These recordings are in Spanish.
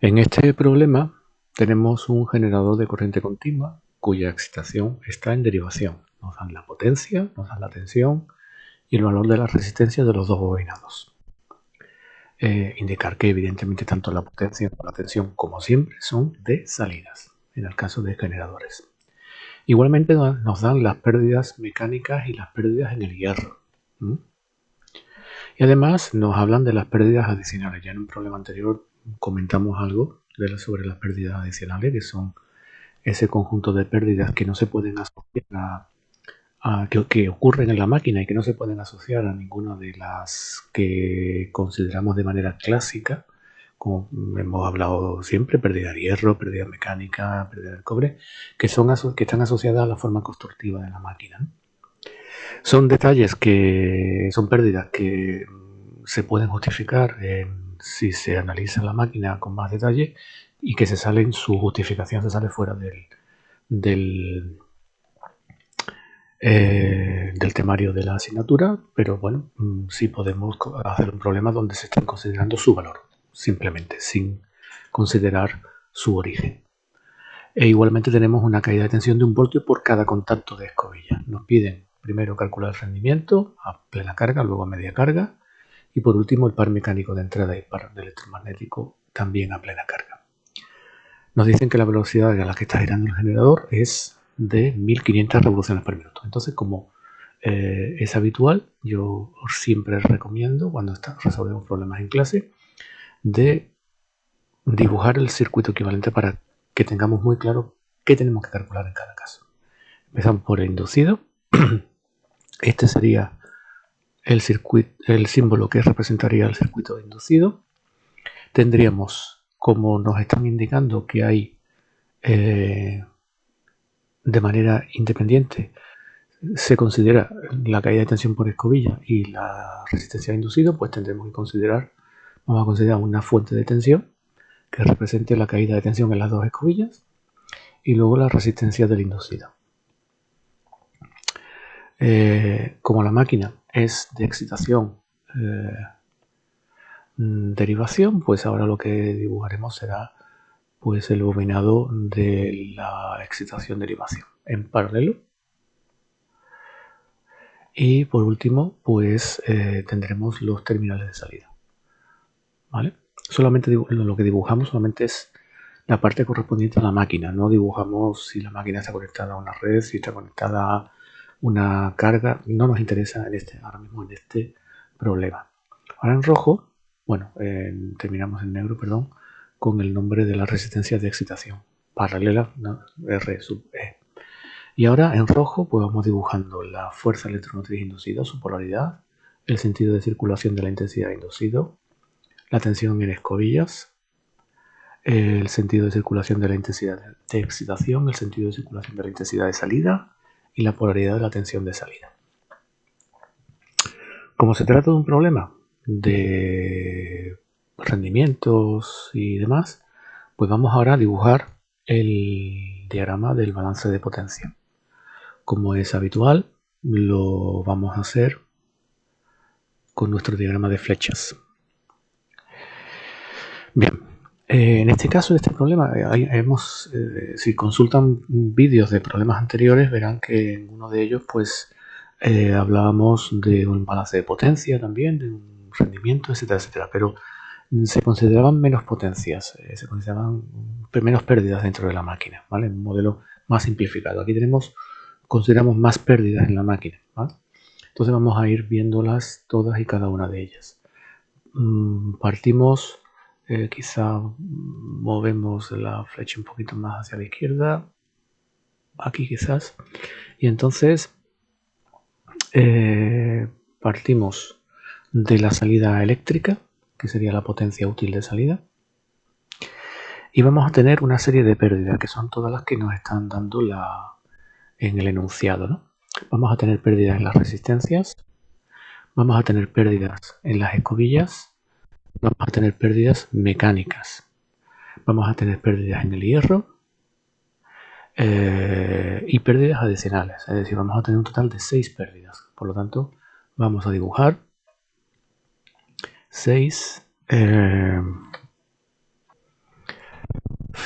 En este problema tenemos un generador de corriente continua cuya excitación está en derivación. Nos dan la potencia, nos dan la tensión y el valor de la resistencia de los dos bobinados. Indicar que evidentemente tanto la potencia como la tensión, como siempre, son de salidas, en el caso de generadores. Igualmente nos dan las pérdidas mecánicas y las pérdidas en el hierro. Y además nos hablan de las pérdidas adicionales. Ya en un problema anterior comentamos algo sobre las pérdidas adicionales, que son ese conjunto de pérdidas que no se pueden asociar que ocurren en la máquina y que no se pueden asociar a ninguna de las que consideramos de manera clásica, como hemos hablado siempre, pérdida de hierro, pérdida mecánica, pérdida del cobre, que están asociadas a la forma constructiva de la máquina, ¿no? Son detalles que son pérdidas que se pueden justificar si se analiza la máquina con más detalle y que su justificación se sale fuera del temario de la asignatura, pero bueno, sí podemos hacer un problema donde se estén considerando su valor, simplemente, sin considerar su origen. E igualmente tenemos una caída de tensión de 1 voltio por cada contacto de escobilla. Nos piden primero calcular el rendimiento a plena carga, luego a media carga, y por último el par mecánico de entrada y par electromagnético también a plena carga. Nos dicen que la velocidad a la que está girando el generador es de 1500 revoluciones por minuto. Entonces, como es habitual, yo siempre recomiendo, cuando resolvemos problemas en clase, de dibujar el circuito equivalente para que tengamos muy claro qué tenemos que calcular en cada caso. Empezamos por el inducido. Este sería el símbolo que representaría el circuito de inducido. Tendríamos, como nos están indicando que hay de manera independiente, se considera la caída de tensión por escobilla y la resistencia de inducido, pues tendremos que vamos a considerar una fuente de tensión que represente la caída de tensión en las dos escobillas y luego la resistencia del inducido. Como la máquina es de excitación derivación, pues ahora lo que dibujaremos será pues el bobinado de la excitación derivación en paralelo. Y por último, pues tendremos los terminales de salida. ¿Vale? Solamente lo que dibujamos solamente es la parte correspondiente a la máquina. No dibujamos si la máquina está conectada a una red, si está conectada a una carga. No nos interesa ahora mismo en este problema. Ahora en rojo, bueno, terminamos en negro, perdón, con el nombre de la resistencia de excitación paralela, ¿no? R sub E. Y ahora en rojo pues vamos dibujando la fuerza electromotriz inducida, su polaridad, el sentido de circulación de la intensidad inducido, la tensión en escobillas, el sentido de circulación de la intensidad de excitación, el sentido de circulación de la intensidad de salida y la polaridad de la tensión de salida. Como se trata de un problema de rendimientos y demás, pues vamos ahora a dibujar el diagrama del balance de potencia. Como es habitual, lo vamos a hacer con nuestro diagrama de flechas. Bien, en este caso, en este problema, si consultan vídeos de problemas anteriores, verán que en uno de ellos pues hablábamos de un balance de potencia también, de un rendimiento, etcétera, etcétera, pero se consideraban menos potencias, se consideraban menos pérdidas dentro de la máquina, ¿vale? Un modelo más simplificado. Aquí consideramos más pérdidas en la máquina, ¿vale? Entonces vamos a ir viéndolas todas y cada una de ellas. Partimos, quizá movemos la flecha un poquito más hacia la izquierda, aquí quizás, y entonces partimos de la salida eléctrica, que sería la potencia útil de salida, y vamos a tener una serie de pérdidas, que son todas las que nos están dando en el enunciado, ¿no? Vamos a tener pérdidas en las resistencias, vamos a tener pérdidas en las escobillas, vamos a tener pérdidas mecánicas, vamos a tener pérdidas en el hierro y pérdidas adicionales, es decir, vamos a tener un total de 6 pérdidas. Por lo tanto, vamos a dibujar 6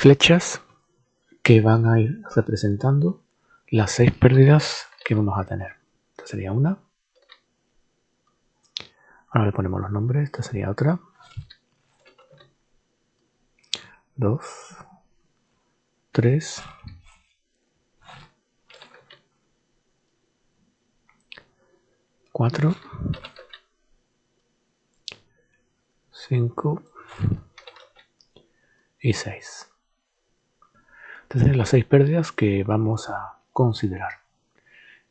flechas que van a ir representando las 6 pérdidas que vamos a tener. Esta sería una. Ahora le ponemos los nombres. Esta sería otra. 2, 3, 4, 5 y 6. Entonces las 6 pérdidas que vamos a considerar.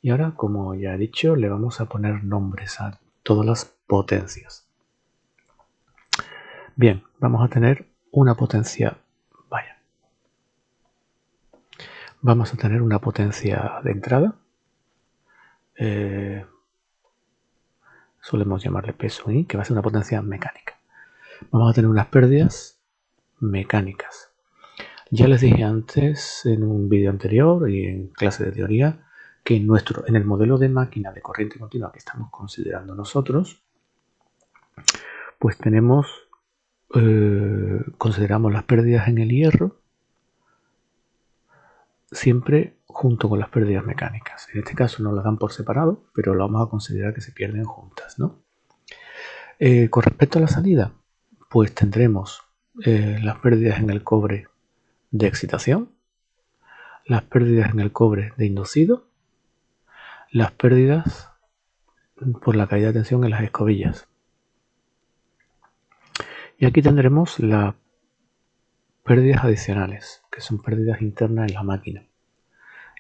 Y ahora, como ya he dicho, le vamos a poner nombres a todas las potencias. Bien, vamos a tener una potencia, vamos a tener una potencia de entrada. Solemos llamarle peso I, que va a ser una potencia mecánica. Vamos a tener unas pérdidas mecánicas. Ya les dije antes en un vídeo anterior y en clase de teoría que en el modelo de máquina de corriente continua que estamos considerando nosotros, pues consideramos las pérdidas en el hierro siempre junto con las pérdidas mecánicas. En este caso no las dan por separado, pero lo vamos a considerar que se pierden juntas, ¿no? Con respecto a la salida, pues tendremos las pérdidas en el cobre de excitación, las pérdidas en el cobre de inducido, las pérdidas por la caída de tensión en las escobillas. Y aquí tendremos las pérdidas adicionales, que son pérdidas internas en la máquina.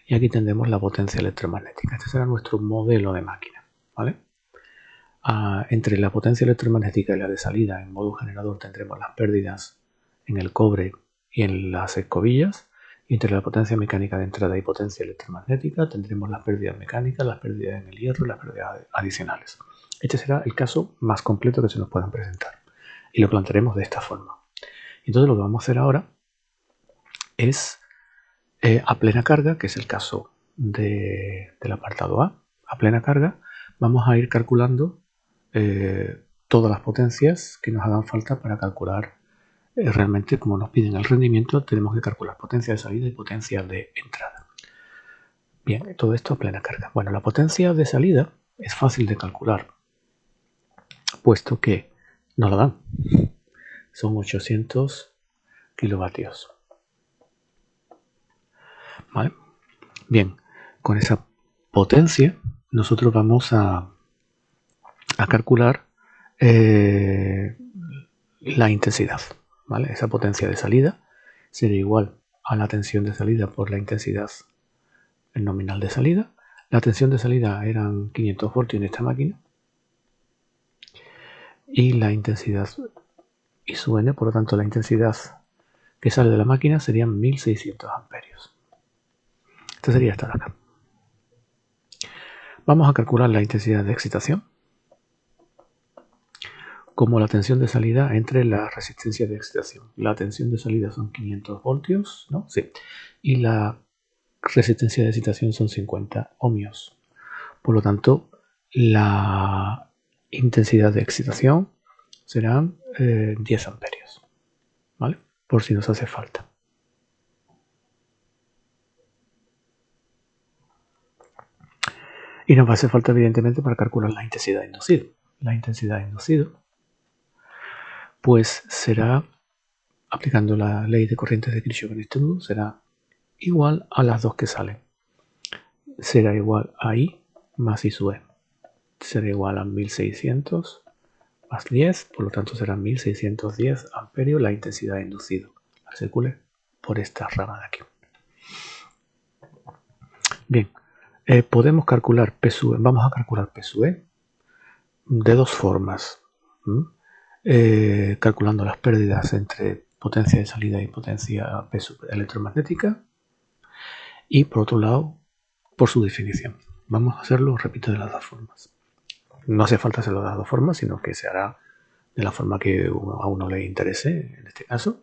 Y aquí tendremos la potencia electromagnética. Este será nuestro modelo de máquina, ¿vale? Entre la potencia electromagnética y la de salida en modo generador tendremos las pérdidas en el cobre y en las escobillas. Y entre la potencia mecánica de entrada y potencia electromagnética tendremos las pérdidas mecánicas, las pérdidas en el hierro y las pérdidas adicionales. Este será el caso más completo que se nos puedan presentar. Y lo plantearemos de esta forma. Entonces lo que vamos a hacer ahora es a plena carga, que es el caso del apartado A plena carga, vamos a ir calculando todas las potencias que nos hagan falta para calcular realmente, como nos piden el rendimiento, tenemos que calcular potencia de salida y potencia de entrada. Bien, todo esto a plena carga. Bueno, la potencia de salida es fácil de calcular, puesto que nos la dan. Son 800 kilovatios. ¿Vale? Bien, con esa potencia nosotros vamos a calcular la intensidad. ¿Vale? Esa potencia de salida sería igual a la tensión de salida por la intensidad nominal de salida. La tensión de salida eran 500 voltios en esta máquina y la intensidad I sub n, por lo tanto la intensidad que sale de la máquina serían 1600 amperios. Esto sería esta de acá. Vamos a calcular la intensidad de excitación como la tensión de salida entre las resistencias de excitación. La tensión de salida son 500 voltios, ¿no? Sí. Y la resistencia de excitación son 50 ohmios. Por lo tanto, la intensidad de excitación serán 10 amperios, ¿vale? Por si nos hace falta. Y nos va a hacer falta, evidentemente, para calcular la intensidad de inducido. La intensidad de inducido pues será, aplicando la ley de corrientes de Kirchhoff en este nudo, será igual a las dos que salen. Será igual a I más I sub E. Será igual a 1600 más 10, por lo tanto será 1610 amperios la intensidad de inducido. La circule por esta rama de aquí. Bien, podemos calcular P sub E. Vamos a calcular P sub E de dos formas. Calculando las pérdidas entre potencia de salida y potencia P sub electromagnética, y por otro lado por su definición. Vamos a hacerlo, repito, de las dos formas. No hace falta hacerlo de las dos formas, sino que se hará de la forma que a uno le interese, en este caso,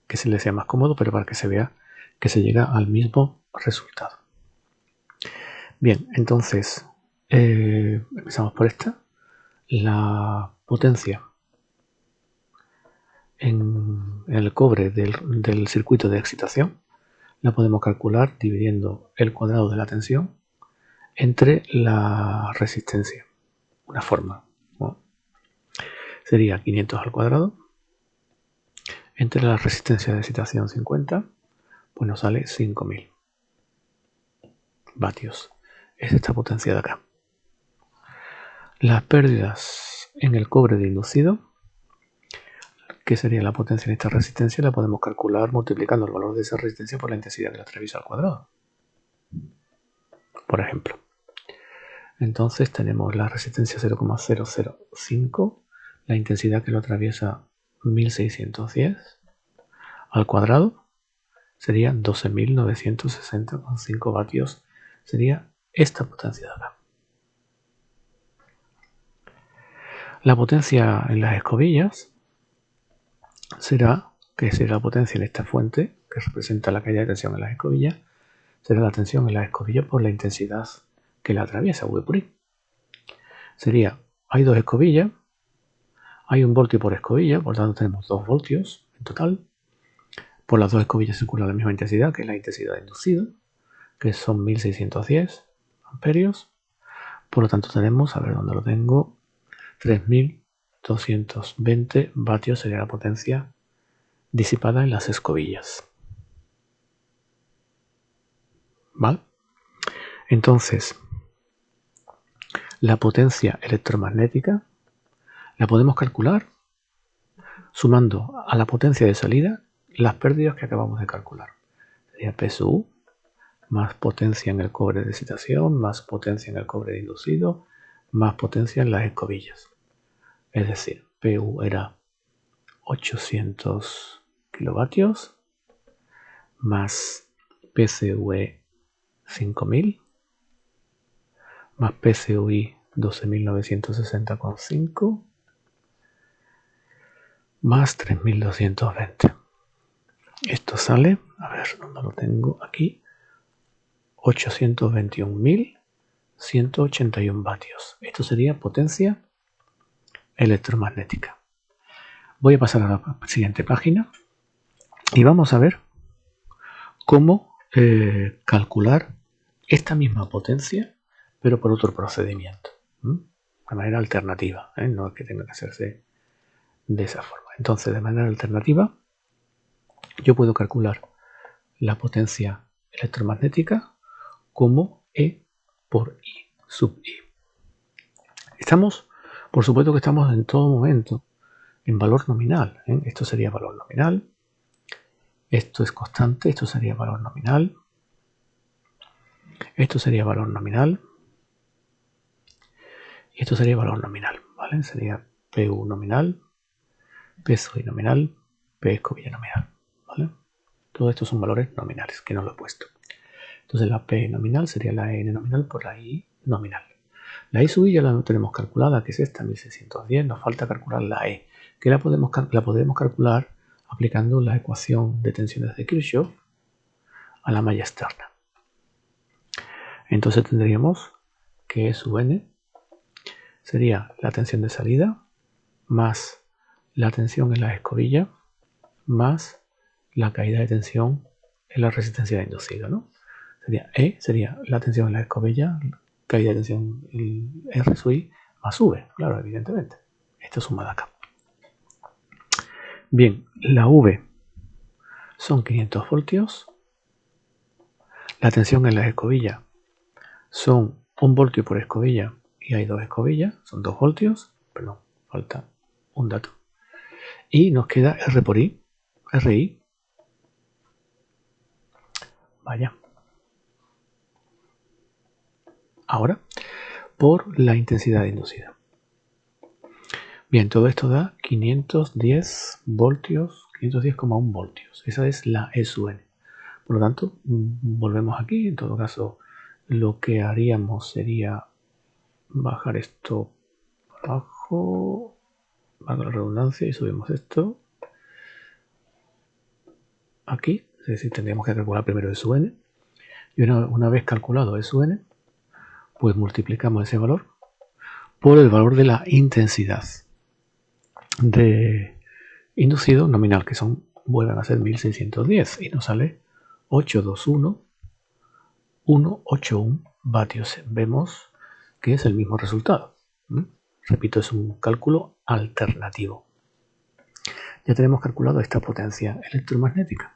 que se le sea más cómodo, pero para que se vea que se llega al mismo resultado. Bien, entonces empezamos por esta. La potencia en el cobre del circuito de excitación la podemos calcular dividiendo el cuadrado de la tensión entre la resistencia. Una forma, ¿no? Sería 500 al cuadrado entre la resistencia de excitación 50, pues nos sale 5000 vatios. Es esta potencia de acá. Las pérdidas en el cobre de inducido, que sería la potencia en esta resistencia, la podemos calcular multiplicando el valor de esa resistencia por la intensidad que la atraviesa al cuadrado. Por ejemplo. Entonces tenemos la resistencia 0,005, la intensidad que lo atraviesa 1610 al cuadrado sería 12.960,5 vatios. Sería esta potencia de acá. La potencia en las escobillas será la potencia en esta fuente, que representa la caída de tensión en las escobillas, será la tensión en las escobillas por la intensidad que la atraviesa, V por I. Sería, hay dos escobillas, hay 1 voltio por escobilla, por tanto tenemos 2 voltios en total. Por las dos escobillas circula la misma intensidad, que es la intensidad de inducido, que son 1610 amperios. Por lo tanto tenemos, a ver dónde lo tengo, 3220 vatios sería la potencia disipada en las escobillas. ¿Vale? Entonces, la potencia electromagnética la podemos calcular sumando a la potencia de salida las pérdidas que acabamos de calcular. Sería P sub U más potencia en el cobre de excitación, más potencia en el cobre de inducido, más potencia en las escobillas. Es decir, PU era 800 kilovatios más PCUE 5000 más PCUI 12.960,5 más 3.220. Esto sale, a ver dónde lo tengo aquí, 821.181 vatios. Esto sería potencia electromagnética. Voy a pasar a la siguiente página y vamos a ver cómo calcular esta misma potencia, pero por otro procedimiento, de manera alternativa, no es que tenga que hacerse de esa forma. Entonces, de manera alternativa, yo puedo calcular la potencia electromagnética como E por I sub I. Por supuesto que estamos en todo momento en valor nominal. Esto sería valor nominal. Esto es constante, esto sería valor nominal. Esto sería valor nominal. Y esto sería valor nominal, ¿vale? Sería PU nominal, P sub I nominal, P escobilla nominal, ¿vale? Todos estos son valores nominales, que no lo he puesto. Entonces la P nominal sería la N nominal por la I nominal. La I sub I ya la tenemos calculada, que es esta, 1610. Nos falta calcular la E, que la podemos calcular aplicando la ecuación de tensiones de Kirchhoff a la malla externa. Entonces tendríamos que E sub N sería la tensión de salida más la tensión en la escobilla más la caída de tensión en la resistencia de inducido, ¿no? E sería la tensión en la escobilla, caída de tensión en R sub I más V, claro, evidentemente. Esto es suma de acá. Bien, la V son 500 voltios. La tensión en la escobilla son 1 voltio por escobilla y hay 2 escobillas, son 2 voltios, perdón, falta un dato. Y nos queda R por I, RI. Vaya. Ahora, por la intensidad inducida. Bien, todo esto da 510 voltios, 510,1 voltios. Esa es la E sub N. Por lo tanto, volvemos aquí. En todo caso, lo que haríamos sería bajar esto abajo, valga la redundancia, y subimos esto aquí. Es decir, tendríamos que calcular primero E sub N. Y una vez calculado E sub N, pues multiplicamos ese valor por el valor de la intensidad de inducido nominal, que son vuelven a ser 1610 y nos sale 821,181 vatios. Vemos que es el mismo resultado. Repito, es un cálculo alternativo. Ya tenemos calculado esta potencia electromagnética.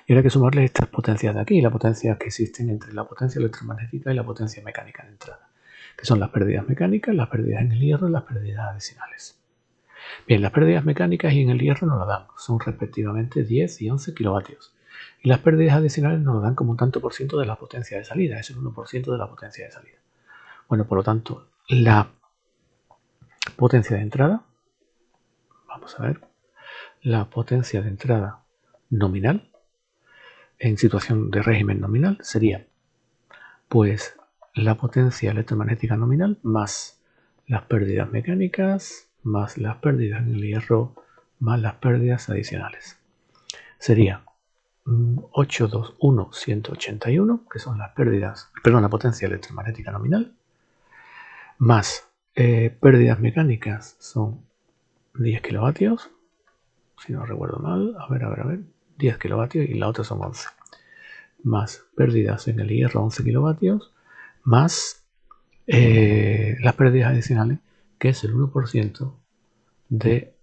Y ahora hay que sumarle estas potencias de aquí, las potencias que existen entre la potencia electromagnética y la potencia mecánica de entrada, que son las pérdidas mecánicas, las pérdidas en el hierro y las pérdidas adicionales. Bien, las pérdidas mecánicas y en el hierro nos lo dan, son respectivamente 10 y 11 kilovatios. Y las pérdidas adicionales nos lo dan como un tanto por ciento de la potencia de salida, es el 1% de la potencia de salida. Bueno, por lo tanto, la potencia de entrada, vamos a ver, la potencia de entrada nominal, en situación de régimen nominal, sería pues la potencia electromagnética nominal más las pérdidas mecánicas, más las pérdidas en el hierro, más las pérdidas adicionales. Sería 821,181, que son las pérdidas, perdón, la potencia electromagnética nominal, más pérdidas mecánicas son 10 kilovatios, si no recuerdo mal, a ver, 10 kilovatios y la otra son 11. Más pérdidas en el hierro 11 kilovatios, más las pérdidas adicionales, que es el 1% de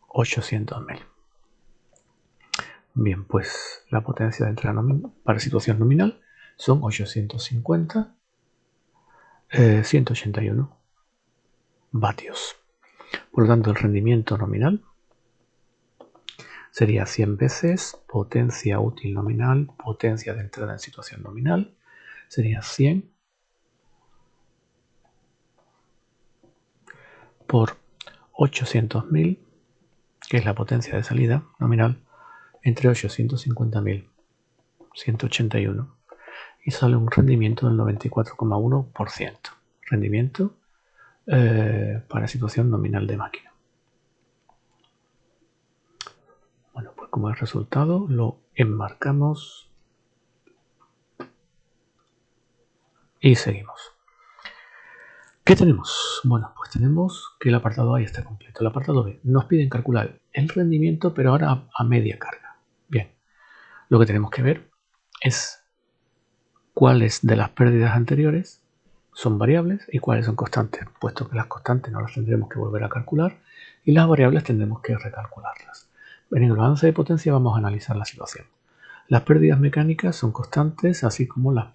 800.000. Bien, pues la potencia de entrada para situación nominal son 850, 181 vatios. Por lo tanto, el rendimiento nominal sería 100 veces potencia útil nominal, potencia de entrada en situación nominal, sería 100 por 800.000, que es la potencia de salida nominal, entre 850.000, 181, y sale un rendimiento del 94,1%. Rendimiento para situación nominal de máquina. Bueno, pues como el resultado lo enmarcamos y seguimos. ¿Qué tenemos? Bueno, pues tenemos que el apartado A ya está completo. El apartado B nos piden calcular el rendimiento, pero ahora a media carga. Bien, lo que tenemos que ver es cuáles de las pérdidas anteriores son variables y cuáles son constantes, puesto que las constantes no las tendremos que volver a calcular y las variables tendremos que recalcularlas. En el balance de potencia vamos a analizar la situación. Las pérdidas mecánicas son constantes, así como las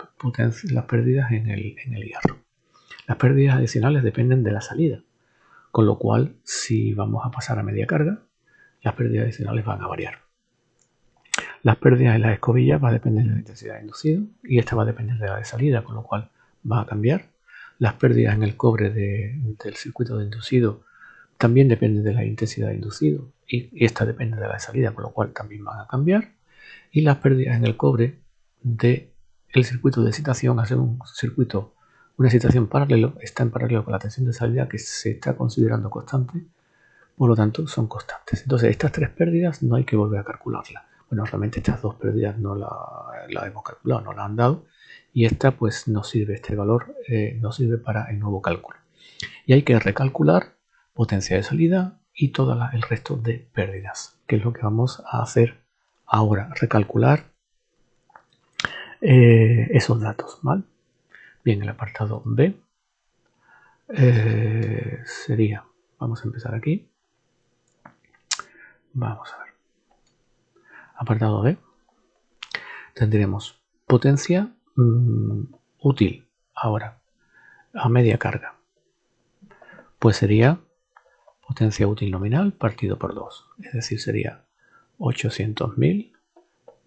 pérdidas en el hierro. Las pérdidas adicionales dependen de la salida, con lo cual si vamos a pasar a media carga, las pérdidas adicionales van a variar. Las pérdidas en las escobillas va a depender de la intensidad de inducido y esta va a depender de la de salida, con lo cual va a cambiar. Las pérdidas en el cobre del circuito de inducido también dependen de la intensidad de inducido y esta depende de la de salida, con lo cual también van a cambiar. Y las pérdidas en el cobre del circuito de excitación, al ser una excitación paralelo, está en paralelo con la tensión de salida que se está considerando constante, por lo tanto son constantes. Entonces estas tres pérdidas no hay que volver a calcularlas. Bueno, realmente estas dos pérdidas no las hemos calculado, no las han dado y esta pues no sirve, este valor no sirve para el nuevo cálculo. Y hay que recalcular potencia de salida y todo el resto de pérdidas, que es lo que vamos a hacer ahora, recalcular esos datos, ¿vale? Bien, el apartado B sería, vamos a empezar aquí, vamos a ver, apartado B, tendremos potencia útil ahora a media carga, pues sería potencia útil nominal partido por 2, es decir, sería 800.000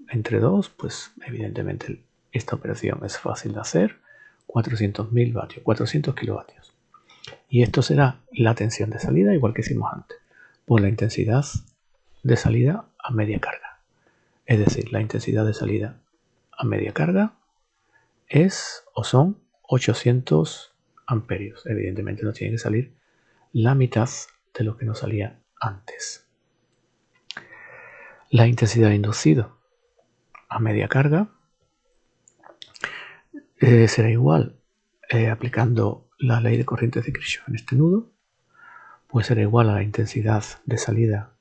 entre 2, pues evidentemente esta operación es fácil de hacer, 400.000 vatios, 400 kilovatios. Y esto será la tensión de salida, igual que hicimos antes, por la intensidad de salida a media carga. Es decir, la intensidad de salida a media carga es o son 800 amperios. Evidentemente nos tiene que salir la mitad de lo que nos salía antes. La intensidad de inducido a media carga será igual, aplicando la ley de corrientes de Kirchhoff en este nudo, pues será igual a la intensidad de salida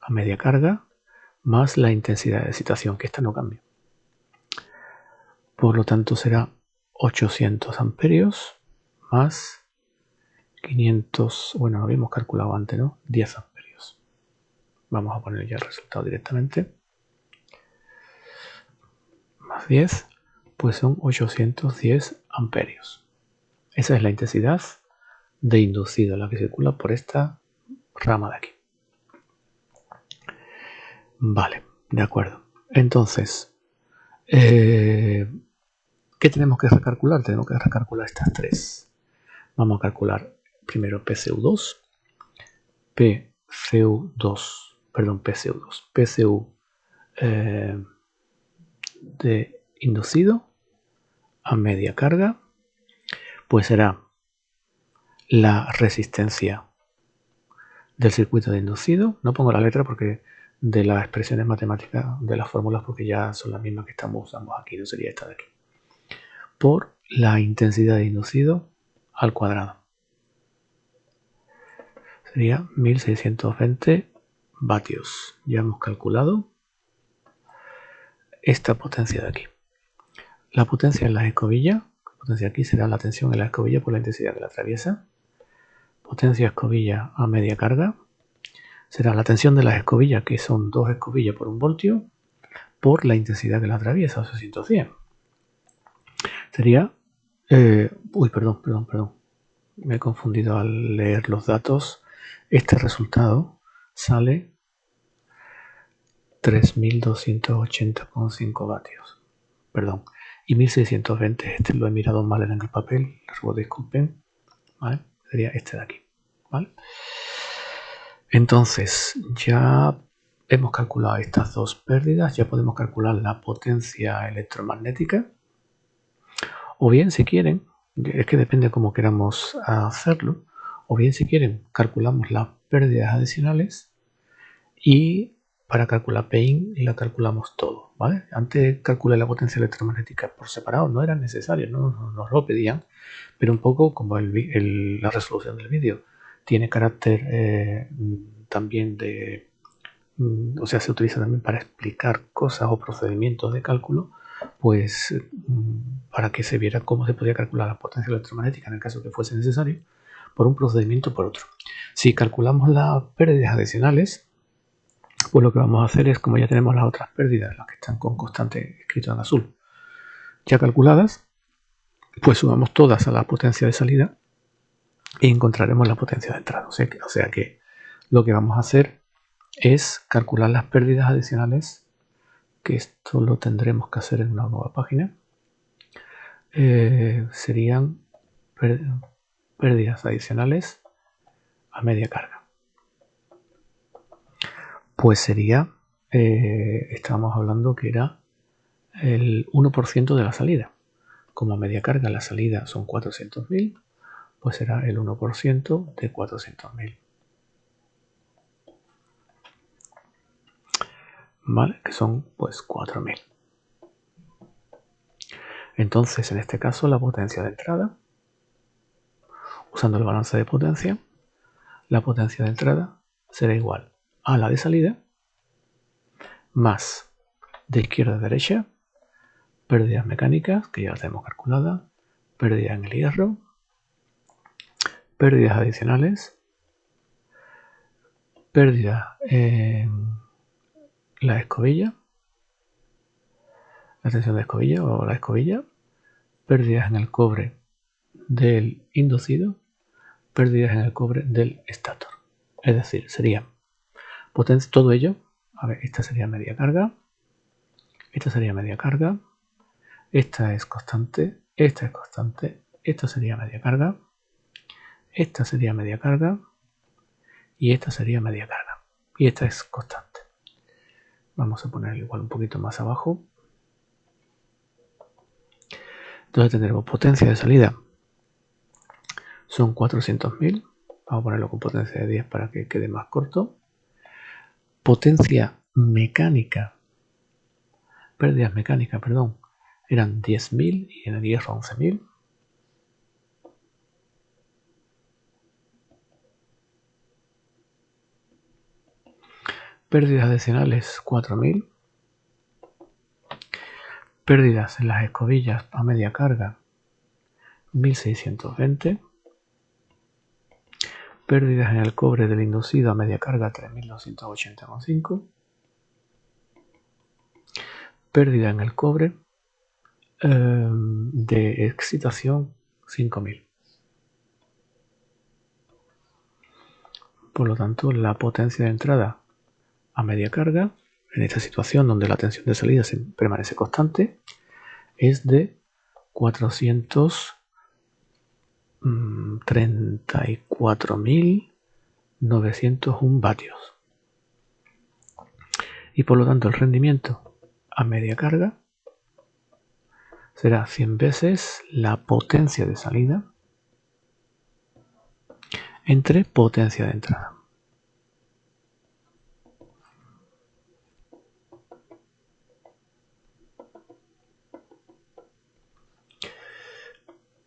a media carga más la intensidad de excitación, que esta no cambia. Por lo tanto será 800 amperios más 500, bueno, lo habíamos calculado antes, ¿no? 10 amperios. Vamos a poner ya el resultado directamente. Más 10, pues son 810 amperios. Esa es la intensidad de inducido, la que circula por esta rama de aquí. Vale, de acuerdo. Entonces, ¿qué tenemos que recalcular? Tenemos que recalcular estas tres. Vamos a calcular primero PCU2, PCU de inducido a media carga, pues será la resistencia del circuito de inducido. No pongo la letra porque de las expresiones matemáticas de las fórmulas, porque ya son las mismas que estamos usando aquí, no sería esta de aquí, por la intensidad de inducido al cuadrado. Sería 1620 vatios. Ya hemos calculado esta potencia de aquí. La potencia en la escobilla, la potencia aquí será la tensión en la escobilla por la intensidad que la atraviesa. Potencia escobilla a media carga será la tensión de las escobillas, que son 2 escobillas por 1 voltio, por la intensidad que la atraviesa, 810. Sería... perdón. Me he confundido al leer los datos. Este resultado sale 3280,5 vatios. Perdón. Y 1620, este lo he mirado mal en el papel, les ruego disculpen. ¿Vale? Sería este de aquí. ¿Vale? Entonces, ya hemos calculado estas dos pérdidas, ya podemos calcular la potencia electromagnética. O bien, si quieren, es que depende cómo queramos hacerlo, o bien si quieren, calculamos las pérdidas adicionales y para calcular PEIN la calculamos todo, ¿vale? Antes calculé la potencia electromagnética por separado, no era necesario, no nos lo pedían, pero un poco como la resolución del vídeo tiene carácter también de... o sea, se utiliza también para explicar cosas o procedimientos de cálculo, pues para que se viera cómo se podía calcular la potencia electromagnética en el caso que fuese necesario, por un procedimiento o por otro. Si calculamos las pérdidas adicionales, pues lo que vamos a hacer es, como ya tenemos las otras pérdidas, las que están con constante escrito en azul, ya calculadas, pues sumamos todas a la potencia de salida y encontraremos la potencia de entrada. O sea que lo que vamos a hacer es calcular las pérdidas adicionales, que esto lo tendremos que hacer en una nueva página. Serían pérdidas adicionales a media carga. Pues sería, estábamos hablando que era el 1% de la salida. Como a media carga la salida son 400.000, pues será el 1% de 400.000. ¿Vale? Que son pues 4.000. Entonces, en este caso, la potencia de entrada, usando el balance de potencia, la potencia de entrada será igual a la de salida más de izquierda a derecha, pérdidas mecánicas, que ya las tenemos calculadas, pérdida en el hierro, pérdidas adicionales, pérdida en la escobilla, la tensión de escobilla o la escobilla, pérdidas en el cobre del inducido, pérdidas en el cobre del estator. Es decir, sería potencia, todo ello. A ver, esta sería media carga, esta sería media carga, esta es constante, esta es constante, esta sería media carga, esta sería media carga y esta sería media carga. Y esta es constante. Vamos a poner igual un poquito más abajo. Entonces tendremos potencia de salida. Son 400.000. Vamos a ponerlo con potencia de 10 para que quede más corto. Potencia mecánica. Pérdidas mecánicas, perdón. Eran 10.000 y en el hierro 11.000. Pérdidas adicionales 4000. Pérdidas en las escobillas a media carga 1620. Pérdidas en el cobre del inducido a media carga 3280,5. Pérdida en el cobre de excitación 5000. Por lo tanto, la potencia de entrada a media carga, en esta situación donde la tensión de salida permanece constante, es de 434.901 vatios. Y por lo tanto el rendimiento a media carga será 100 veces la potencia de salida entre potencia de entrada.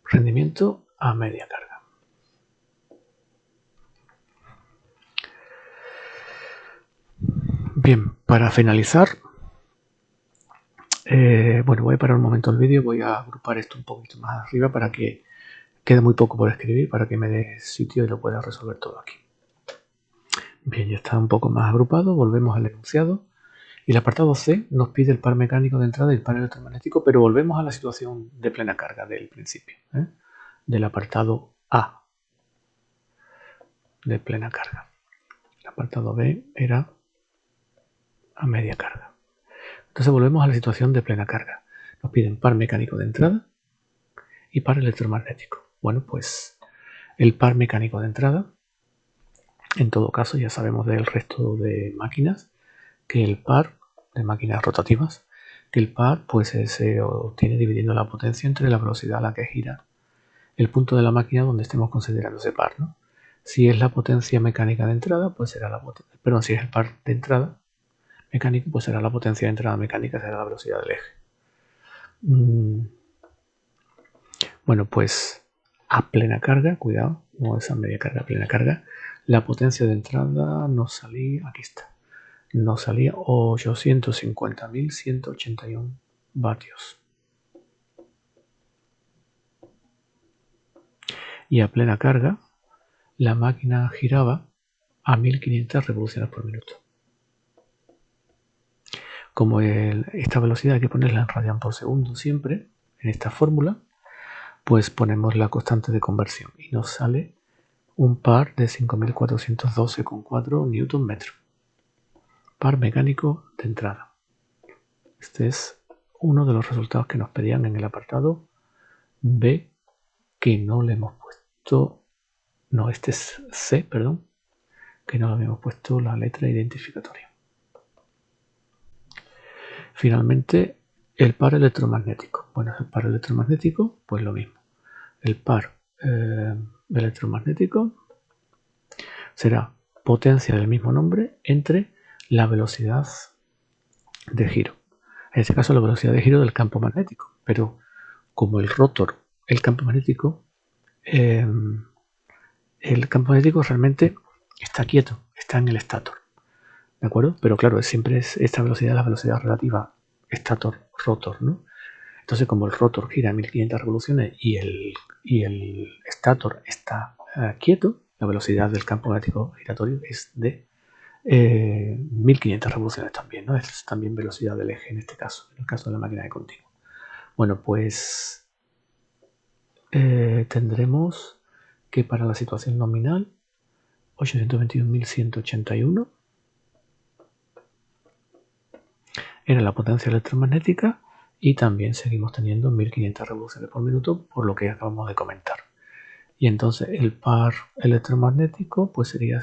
Rendimiento a media carga. Bien, para finalizar, bueno, voy a parar un momento el vídeo, voy a agrupar esto un poquito más arriba para que quede muy poco por escribir, para que me dé sitio y lo pueda resolver todo aquí. Bien, ya está un poco más agrupado, volvemos al enunciado. Y el apartado C nos pide el par mecánico de entrada y el par electromagnético, pero volvemos a la situación de plena carga del principio, del apartado A de plena carga. El apartado B era a media carga. Entonces volvemos a la situación de plena carga. Nos piden par mecánico de entrada y par electromagnético. Bueno, pues el par mecánico de entrada, en todo caso ya sabemos del resto de máquinas, que el par de máquinas rotativas, que el par pues se obtiene dividiendo la potencia entre la velocidad a la que gira el punto de la máquina donde estemos considerando ese par, ¿no? Si es la potencia mecánica de entrada, pues será la potencia, perdón, si es el par de entrada mecánico, pues será la potencia de entrada mecánica, será la velocidad del eje. Bueno, pues a plena carga, cuidado, no es a media carga, a plena carga, la potencia de entrada nos salía, aquí está, nos salía 850.181 vatios. Y a plena carga, la máquina giraba a 1500 revoluciones por minuto. Como esta velocidad hay que ponerla en radian por segundo siempre, en esta fórmula, pues ponemos la constante de conversión y nos sale un par de 5412,4 Nm. Par mecánico de entrada. Este es uno de los resultados que nos pedían en el apartado B, que no le hemos puesto, no, este es C, perdón, que no le habíamos puesto la letra identificatoria. Finalmente, el par electromagnético. Bueno, el par electromagnético, pues lo mismo. El par electromagnético será potencia del mismo nombre entre la velocidad de giro. En este caso, la velocidad de giro del campo magnético. Pero como el rotor, el campo magnético realmente está quieto, está en el estator. ¿De acuerdo? Pero claro, siempre es esta velocidad la velocidad relativa estator-rotor, ¿no? Entonces, como el rotor gira a 1500 revoluciones y el estator está quieto, la velocidad del campo magnético giratorio es de 1500 revoluciones también, ¿no? Es también velocidad del eje en este caso, en el caso de la máquina de continuo. Bueno, pues tendremos que para la situación nominal 821.181 era la potencia electromagnética y también seguimos teniendo 1500 revoluciones por minuto por lo que acabamos de comentar. Y entonces el par electromagnético pues sería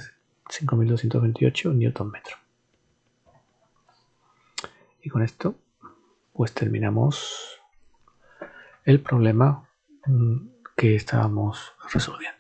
5228 Nm. Y con esto pues terminamos el problema que estábamos resolviendo.